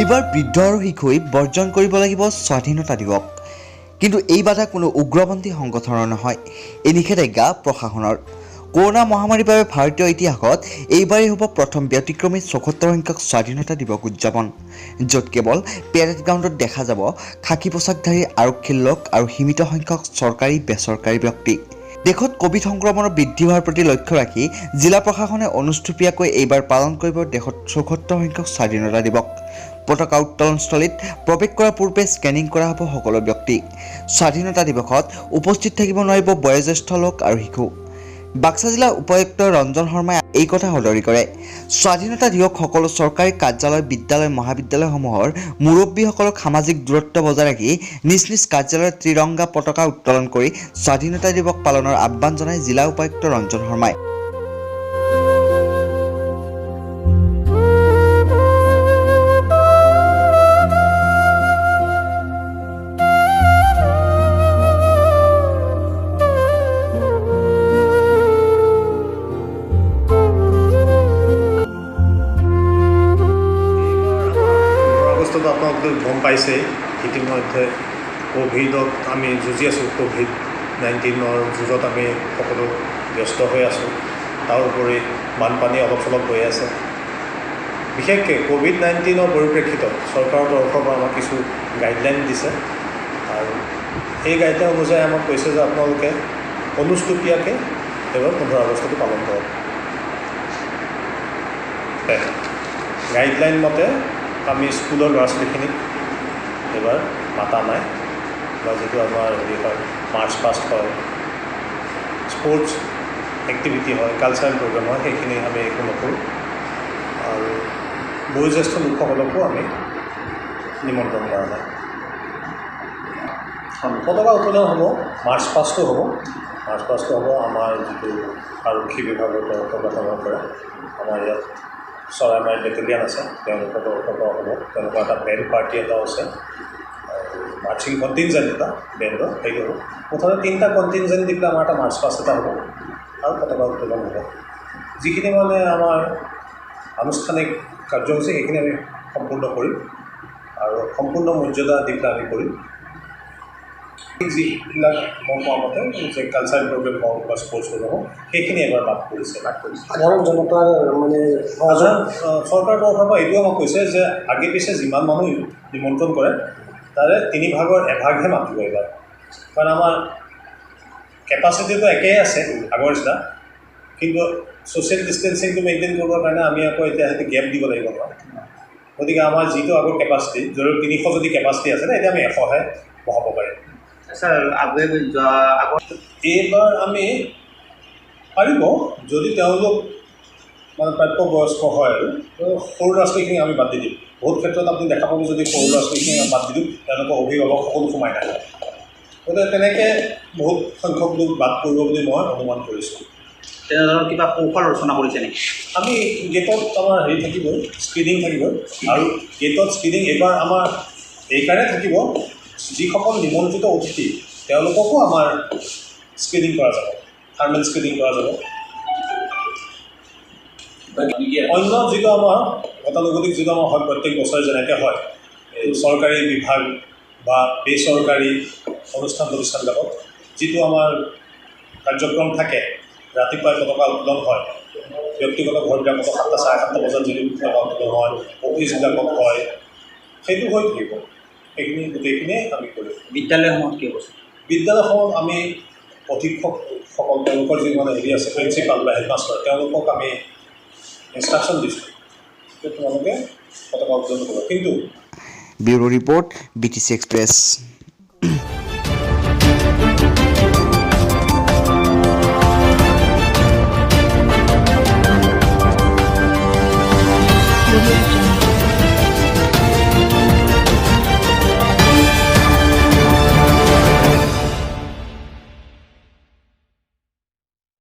এইবাৰ বৃদ্ধ আৰু শিশুই বৰ্জন কৰিব লাগিব স্বাধীনতা দিৱস। কিন্তু এই বাধা কোনো উগ্ৰপন্থী সংগঠনৰ নহয়, এই নিষেধাজ্ঞা প্ৰশাসনৰ। কৰোনা মহামাৰীৰ বাবে ভাৰতীয় ইতিহাসত এইবাৰেই হ'ব প্ৰথম ব্যতিক্ৰমী ৭৪ সংখ্যক স্বাধীনতা দিৱস উদযাপন, য'ত কেৱল পেৰেড গ্ৰাউণ্ডত দেখা যাব খাকী পোছাকধাৰী আৰক্ষীৰ লোক আৰু সীমিত সংখ্যক চৰকাৰী বেচৰকাৰী ব্যক্তি। দেশত কোভিড সংক্ৰমণৰ বৃদ্ধি হোৱাৰ প্ৰতি লক্ষ্য ৰাখি জিলা প্ৰশাসনে অনুষ্টুপীয়াকৈ এইবাৰ পালন কৰিব দেশত ৭৪ সংখ্যক স্বাধীনতা দিৱস। পতাকা উত্তোলনস্থলীত প্ৰৱেশ কৰাৰ পূৰ্বে স্কেনিং কৰা হ'ব সকলো ব্যক্তি। স্বাধীনতা দিৱসত উপস্থিত থাকিব নোৱাৰিব বয়োজ্যেষ্ঠ লোক আৰু শিশু। বাক্সা জিলাৰ উপায়ুক্ত ৰঞ্জন শৰ্মাই এই কথা সদৰি কৰে। স্বাধীনতা দিৱস সকলো চৰকাৰী কাৰ্যালয়, বিদ্যালয়, মহাবিদ্যালয়সমূহৰ মুৰব্বীসকলক সামাজিক দূৰত্ব বজাই ৰাখি নিজ নিজ কাৰ্যালয়ত ত্ৰিৰংগা পতাকা উত্তোলন কৰি স্বাধীনতা দিৱস পালনৰ আহ্বান জনায় জিলা উপায়ুক্ত ৰঞ্জন শৰ্মাই। আপোনালোকে গম পাইছে ইতিমধ্যে কোভিডত আমি যুঁজি আছোঁ। কোভিড-19ৰ যুঁজত আমি সকলো ব্যস্ত হৈ আছোঁ। তাৰ উপৰি বানপানী অলপ চলপ হৈ আছে। বিশেষকৈ কোভিড-19ৰ পৰিপ্ৰেক্ষিতত চৰকাৰৰ তৰফৰ পৰা আমাক কিছু গাইডলাইন দিছে আৰু এই গাইডলাইন অনুযায়ী আমাক কৈছে যে আপোনালোকে অনুষ্টুপীয়াকৈ এইবাৰ 15 আগষ্টটো পালন কৰক। গাইডলাইন মতে আমি স্কুলৰ ল'ৰা ছোৱালীখিনিক এইবাৰ মাতা নাই, বা যিটো আমাৰ হেৰি হয় মাৰ্চ পাষ্ট হয়, স্পৰ্টছ এক্টিভিটি হয়, কালচাৰেল প্ৰগ্ৰেম হয়, সেইখিনি আমি একো নকৰোঁ। আৰু বয়োজ্যেষ্ঠ লোকসকলকো আমি নিমন্ত্ৰণ কৰা নাই। পতাকা উত্তোলন হ'ব, মাৰ্চ পাষ্টো হ'ব। মাৰ্চ পাষ্টো হ'ব আমাৰ যিটো আৰক্ষী বিভাগৰ তৰফৰ গঠনৰ পৰা আমাৰ ইয়াত চৰাইমাৰী বেটেলিয়ান আছে, তেওঁলোকৰ তৰফৰ পৰা হ'ব। তেওঁলোকৰ এটা বেণ্ড পাৰ্টি এটাও আছে আৰু মাৰ্চিং কণ্টিনজেণ্ট এটা বেণ্ডৰ, সেইটো হ'ব। মুঠতে 3টা কণ্টিনজেণ্ট দি পেলাই আমাৰ এটা মাৰ্চ পাষ্ট এটা হ'ব আৰু পতাকা উত্তোলন হ'ব। যিখিনি মানে আমাৰ আনুষ্ঠানিক কাৰ্যসূচী সেইখিনি আমি সম্পূৰ্ণ কৰিম আৰু সম্পূৰ্ণ মৰ্যাদা দি পেলাই আমি কৰিম। যিবিলাক মই কোৱা মতে যে কালচাৰেল প্ৰগ্ৰেম হওক বা স্পৰ্টছ প্ৰগ্ৰেম হওক, সেইখিনি এবাৰ বাদ কৰিছে। সাধাৰণ জনতাৰ মানে চৰকাৰৰ তৰফৰ পৰা এইটোও আমাক কৈছে যে আগে পিছে যিমান মানুহ নিমন্ত্ৰণ কৰে তাৰে 3 ভাগৰ 1 ভাগহে মাতিব এইবাৰ, কাৰণ আমাৰ কেপাচিটিটো একেই আছে আগৰ নিচিনা, কিন্তু ছ'চিয়েল ডিষ্টেঞ্চিংটো মেইনটেইন কৰিবৰ কাৰণে আমি আকৌ এতিয়া সেইটো গেপ দিব লাগিব নহয়। গতিকে আমাৰ যিটো আগৰ কেপাচিটি, যদি 300 যদি কেপাচিটি আছে এতিয়া আমি 100হে বহাব পাৰিম। ছাৰ এইবাৰ আমি পাৰিব যদি তেওঁলোক মানে প্ৰাপ্তবয়স্ক হয় আৰু সৰু ল'ৰা ছোৱালীখিনি আমি বাদ দি দিম। বহুত ক্ষেত্ৰত আপুনি দেখা পাব যদি সৰু ল'ৰা ছোৱালীখিনি বাদ দি দিওঁ, তেওঁলোকৰ অভিভাৱক সকলো সোমাই নাহে। গতিকে তেনেকৈ বহুত সংখ্যক লোক বাদ পৰিব বুলি মই অনুমান কৰিছোঁ। তেনেধৰণৰ কিবা কৌশল ৰচনা কৰিছে নেকি? আমি গেটত আমাৰ হেৰি থাকিবই, স্ক্ৰিনিং থাকিব আৰু গেটত স্ক্ৰিনিং এইবাৰ আমাৰ এইকাৰণে থাকিব, যিসকল নিমন্ত্ৰিত অতিথি তেওঁলোককো আমাৰ স্ক্ৰিনিং কৰা যাব, থাৰ্মেল স্ক্ৰিনিং কৰা যাব। অন্য যিটো আমাৰ গতানুগতিক যিটো আমাৰ হয় প্ৰত্যেক বছৰে যেনেকৈ হয় এই চৰকাৰী বিভাগ বা বেচৰকাৰী অনুষ্ঠান প্ৰতিষ্ঠানবিলাকত যিটো আমাৰ কাৰ্যক্ৰম থাকে, ৰাতিপুৱাই পতাকা উত্তোলন হয়, ব্যক্তিগত ঘৰবিলাকত 7টা 7:30 বজাত যিটো পতাকা উত্তোলন হয়, অফিচবিলাকত হয়, সেইটো হৈ থাকিব। সেইখিনি গোটেইখিনিয়ে আমি কৰিম। বিদ্যালয়সমূহত কি কৈছে? বিদ্যালয়সমূহত আমি অধীক্ষকসকল, তেওঁলোকৰ যি মানে হেৰি আছে প্ৰিন্সিপাল বা হেডমাষ্টাৰ, তেওঁলোকক আমি ইনষ্ট্ৰাকশ্যন দিছোঁ যে তোমালোকে পতাকা উত্তোলন কৰিব। কিন্তু ব্যুৰো ৰিপৰ্ট, BTC এক্সপ্ৰেছ।